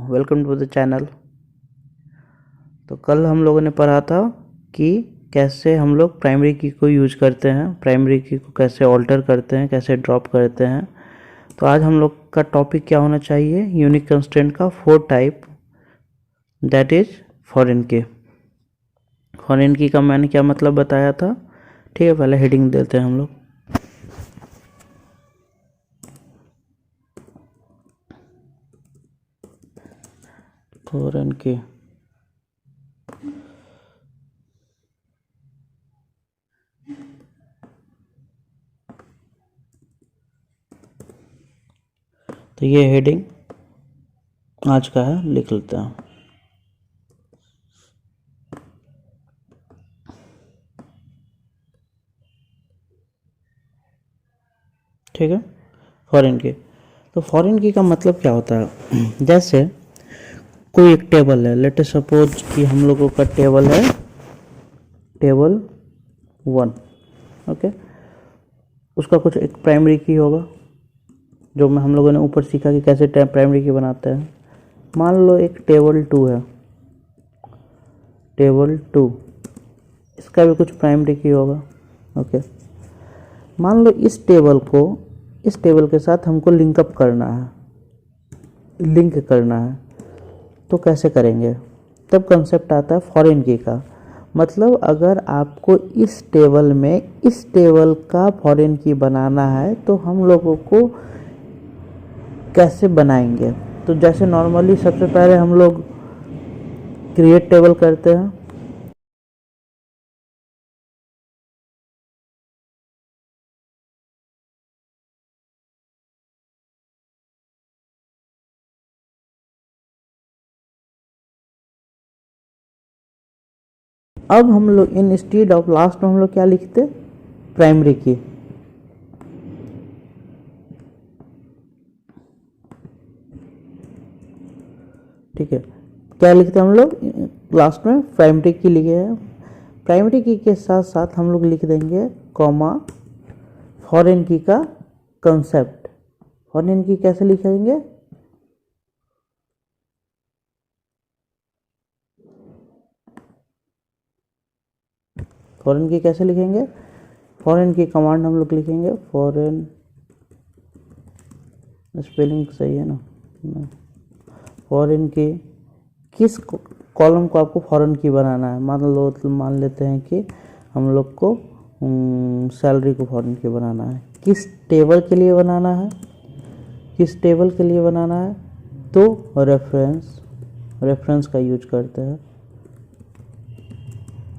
Welcome to the channel. तो कल हम लोगों ने पढ़ा था कि कैसे हम लोग प्राइमरी की को यूज करते हैं, प्राइमरी की को कैसे ऑल्टर करते हैं, कैसे ड्रॉप करते हैं। तो आज हम लोग का टॉपिक क्या होना चाहिए, यूनिक कंस्ट्रेंट का 4 टाइप, दैट इज फॉरेन की। फॉरेन की का मैंने क्या मतलब बताया था, ठीक है। पहले हेडिंग देते हैं हम लोग। फॉरेन की तो ये हेडिंग आज का है, लिख लेते हैं। ठीक है, फॉरेन की। तो फॉरेन की का मतलब क्या होता है, जैसे कोई एक टेबल है, लेट अस सपोज कि हम लोगों का टेबल है टेबल 1, ओके। उसका कुछ एक प्राइमरी की होगा, जो हम लोगों ने ऊपर सीखा कि कैसे प्राइमरी की बनाते हैं। मान लो एक टेबल 2 है, टेबल 2, इसका भी कुछ प्राइमरी की होगा, ओके। मान लो इस टेबल को इस टेबल के साथ हमको लिंकअप करना है, लिंक करना है। तो कैसे करेंगे, तब कंसेप्ट आता है फॉरेन की का। मतलब अगर आपको इस टेबल में इस टेबल का फॉरेन की बनाना है तो हम लोगों को कैसे बनाएंगे। तो जैसे नॉर्मली सबसे पहले हम लोग क्रिएट टेबल करते हैं। अब हम लोग इंस्टेड ऑफ लास्ट में हम लोग क्या लिखते, प्राइमरी की। ठीक है, क्या लिखते हैं हम लोग लास्ट में, प्राइमरी की लिखे हैं। प्राइमरी की के साथ साथ हम लोग लिख देंगे कॉमा फॉरेन की का कंसेप्ट। फॉरेन की कैसे लिखेंगे, फॉरेन की कैसे लिखेंगे, फॉरेन की कमांड हम लोग लिखेंगे फॉरेन, स्पेलिंग सही है ना, फॉरेन की किस कॉलम को आपको फॉरेन की बनाना है। मान लेते हैं कि हम लोग को सैलरी को फॉरेन की बनाना है। किस टेबल के लिए बनाना है, किस टेबल के लिए बनाना है, तो रेफरेंस का यूज करते हैं,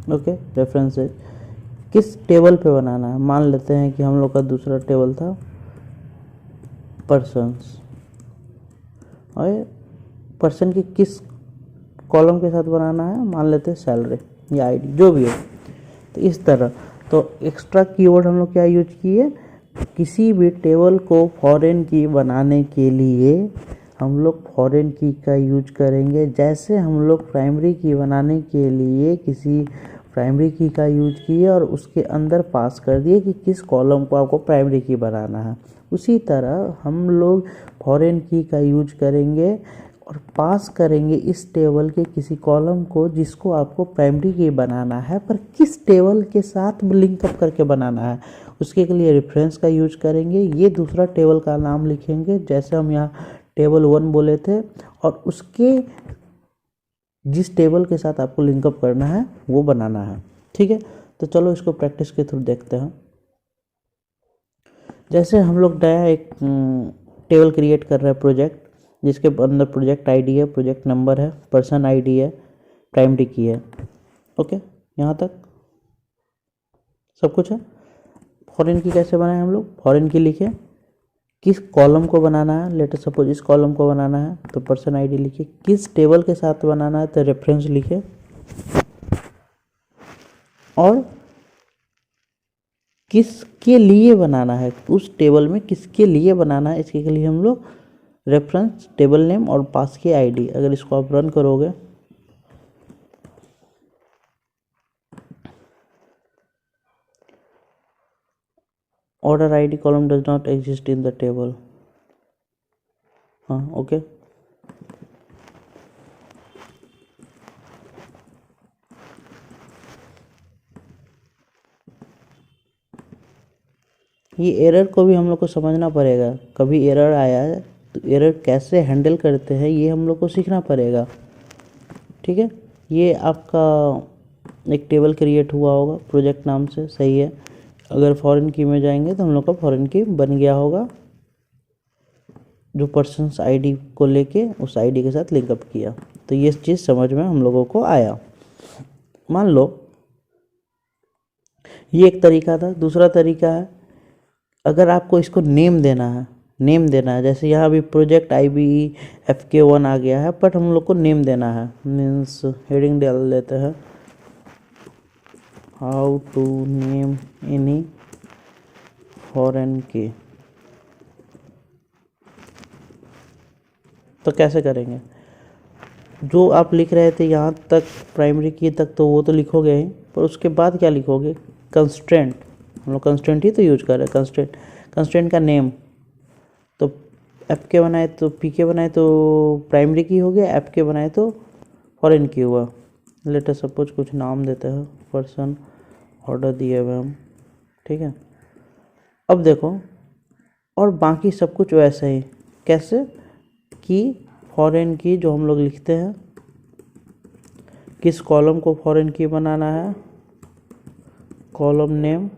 ओके। रेफरेंसेस किस टेबल पे बनाना है। मान लेते हैं कि हम लोग का दूसरा टेबल था पर्सन्स, और पर्सन की किस कॉलम के साथ बनाना है, मान लेते हैं सैलरी या आईडी, जो भी हो। तो इस तरह तो एक्स्ट्रा कीवर्ड हम लोग क्या यूज किए, किसी भी टेबल को फॉरेन की बनाने के लिए हम लोग फॉरेन की का यूज करेंगे। जैसे हम लोग प्राइमरी की बनाने के लिए किसी प्राइमरी की का यूज किए और उसके अंदर पास कर दिए कि किस कॉलम को आपको प्राइमरी की बनाना है, उसी तरह हम लोग फॉरेन की का यूज करेंगे और पास करेंगे इस टेबल के किसी कॉलम को जिसको आपको प्राइमरी की बनाना है, पर किस टेबल के साथ लिंकअप करके बनाना है, उसके लिए रेफरेंस का यूज करेंगे। ये दूसरा टेबल का नाम लिखेंगे, जैसे हम यहाँ टेबल 1 बोले थे, और उसके जिस टेबल के साथ आपको लिंकअप करना है वो बनाना है, ठीक है। तो चलो इसको प्रैक्टिस के थ्रू देखते हैं। जैसे हम लोग नया एक टेबल क्रिएट कर रहे हैं प्रोजेक्ट, जिसके अंदर प्रोजेक्ट आईडी है, प्रोजेक्ट नंबर है, पर्सन आईडी है, प्राइमरी की है, ओके। यहाँ तक सब कुछ है। फॉरेन की कैसे बनाए हम लोग, फॉरेन की लिखे किस कॉलम को बनाना है, लेट अस सपोज इस कॉलम को बनाना है तो पर्सन आईडी लिखे, किस टेबल के साथ बनाना है तो रेफरेंस लिखे, और किसके लिए बनाना है, उस टेबल में किसके लिए बनाना है, इसके लिए हम लोग रेफरेंस, टेबल नेम और पास की आईडी। अगर इसको आप रन करोगे order ID column does not exist in the table, हाँ ओके। ये एरर को भी हम लोग को समझना पड़ेगा। कभी एरर आया है तो एरर कैसे हैंडल करते हैं ये हम लोग को सीखना पड़ेगा। ठीक है, ये आपका एक टेबल क्रिएट हुआ होगा प्रोजेक्ट नाम से, सही है। अगर फॉरेन की में जाएंगे तो हम लोग का फॉरेन की बन गया होगा, जो पर्सन्स आईडी को लेके उस आईडी के साथ लिंकअप किया। तो ये चीज़ समझ में हम लोगों को आया। मान लो ये एक तरीका था। दूसरा तरीका है, अगर आपको इसको नेम देना है, जैसे यहाँ भी प्रोजेक्ट IBEFK1 आ गया है, बट हम लोग को नेम देना है। मीन्स हेडिंग डाल देते हैं, how to name any foreign key. तो कैसे करेंगे? जो आप लिख रहे थे यहाँ तक प्राइमरी की तक तो वो तो लिखोगे ही, पर उसके बाद क्या लिखोगे? कंस्ट्रेंट। हम लोग कंस्ट्रेंट ही तो यूज कर रहे हैं। कंस्ट्रेंट का नेम तो FK बनाए तो PK बनाए तो प्राइमरी की हो गया, FK बनाए तो फॉरेन की हुआ। लेट अस सपोज कुछ नाम देते हैं, पर्सन ऑर्डर दिए हुए हम, ठीक है। अब देखो, और बाकी सब कुछ वैसे ही। कैसे कि फॉरेन की जो हम लोग लिखते हैं, किस कॉलम को फॉरेन की बनाना है, कॉलम नेम,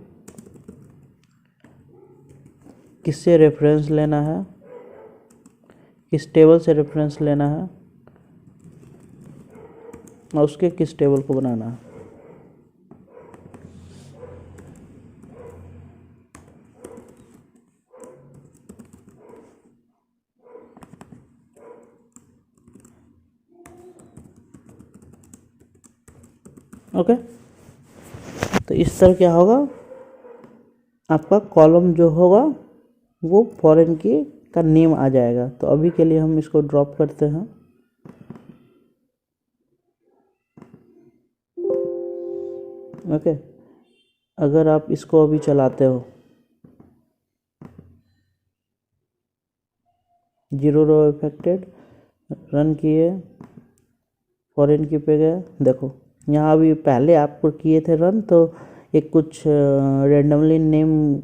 किससे रेफरेंस लेना है, किस टेबल से रेफरेंस लेना है, और उसके किस टेबल को बनाना है। ओके, तो इस तरह क्या होगा, आपका कॉलम जो होगा वो फॉरेन की का नेम आ जाएगा। तो अभी के लिए हम इसको ड्रॉप करते हैं। ओके, अगर आप इसको अभी चलाते हो, 0 रो इफेक्टेड, रन किए, फॉरेन की पे गए, देखो यहाँ अभी पहले आपको किए थे रन तो एक कुछ रेंडमली नेम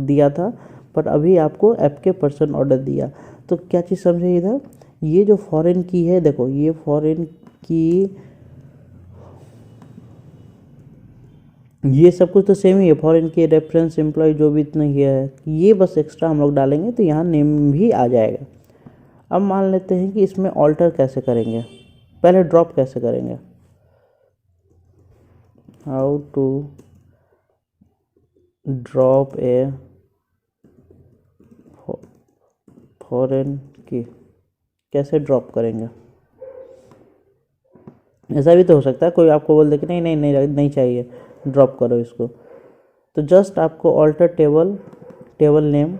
दिया था, पर अभी आपको ऐप के पर्सन ऑर्डर दिया। तो क्या चीज़ समझे इधर, ये जो फॉरेन की है, देखो ये फॉरेन की, ये सब कुछ तो सेम ही है। फॉरेन की रेफरेंस एम्प्लॉय जो भी इतना ही है, ये बस एक्स्ट्रा हम लोग डालेंगे तो यहाँ नेम भी आ जाएगा। अब मान लेते हैं कि इसमें ऑल्टर कैसे करेंगे, पहले ड्रॉप कैसे करेंगे। How to drop a foreign key, कैसे ड्रॉप करेंगे। ऐसा भी तो हो सकता है कोई आपको बोल दे कि नहीं नहीं नहीं नहीं चाहिए, ड्रॉप करो इसको। तो जस्ट आपको alter table name,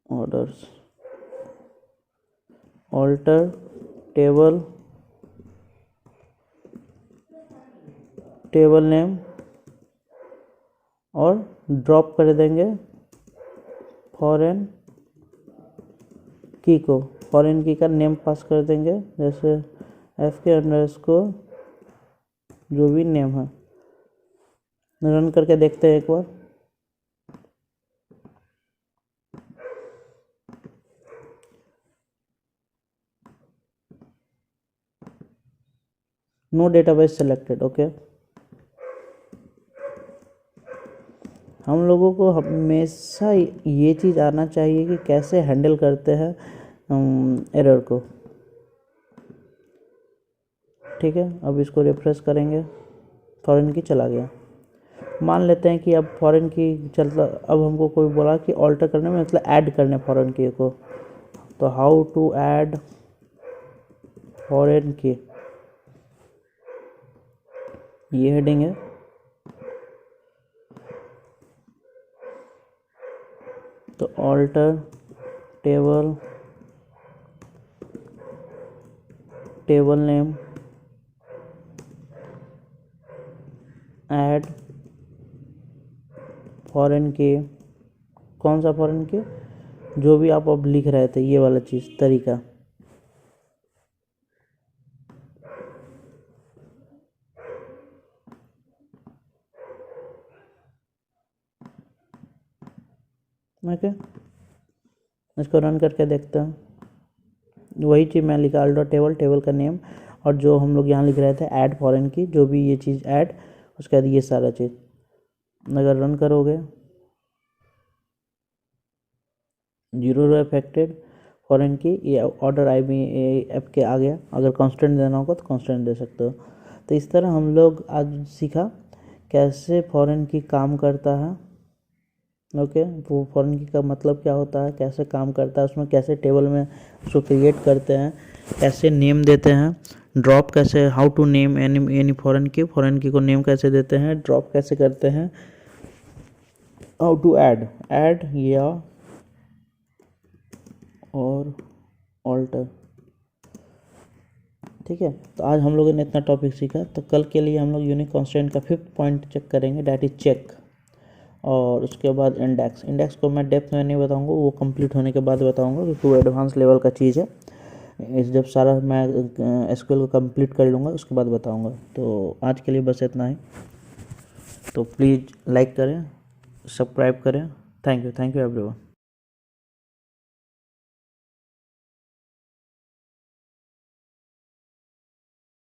orders, alter table name, और ड्रॉप कर देंगे फॉरेन की को, फॉरेन की का नेम पास कर देंगे, जैसे FK_ जो भी नेम है। रन करके देखते हैं एक बार। No database selected. ओके, हम लोगों को हमेशा ये चीज़ आना चाहिए कि कैसे हैंडल करते हैं एरर को। ठीक है, अब इसको रिफ्रेश करेंगे, फॉरेन की चला गया। मान लेते हैं कि अब फॉरेन की चलता, अब हमको कोई बोला कि ऑल्टर करने में, मतलब ऐड करने फॉरेन की को। तो हाउ टू ऐड फॉरेन की, ये हेडिंग है। तो alter table name, add foreign key, कौन सा फॉरेन की, जो भी आप अब लिख रहे थे, ये वाला चीज़ तरीका। ओके, इसको रन करके देखते हैं। वही चीज़ मैं लिखा अल्डो टेबल, टेबल का नेम, और जो हम लोग यहाँ लिख रहे थे ऐड फॉरेन की, जो भी ये चीज़ ऐड, उसके बाद ये सारा चीज़ अगर रन करोगे 0 रो अफेक्टेड फॉरेन की, ये ऑर्डर आई बी ऐप के आ गया। अगर कांस्टेंट देना होगा तो कांस्टेंट दे सकते हो। तो इस तरह हम लोग आज सीखा कैसे फॉरेन की काम करता है। ओके, वो फॉरेन की का मतलब क्या होता है, कैसे काम करता है, उसमें कैसे टेबल में उसको क्रिएट करते हैं, कैसे नेम देते हैं, ड्रॉप कैसे, how to name any foreign key को नेम कैसे देते हैं, ड्रॉप कैसे करते हैं, हाउ टू ऐड या और ऑल्टर। ठीक है, तो आज हम लोगों ने इतना टॉपिक सीखा। तो कल के लिए हम लोग यूनिक कांस्टेंट का 5th पॉइंट चेक करेंगे, डैट इज चेक। और उसके बाद इंडेक्स को मैं डेप्थ में नहीं बताऊंगा, वो कंप्लीट होने के बाद बताऊंगा, क्योंकि वो एडवांस लेवल का चीज़ है। इस जब सारा मैं एसक्यूएल को कंप्लीट कर लूँगा उसके बाद बताऊंगा। तो आज के लिए बस इतना ही। तो प्लीज़ लाइक करें, सब्सक्राइब करें। Thank you everyone.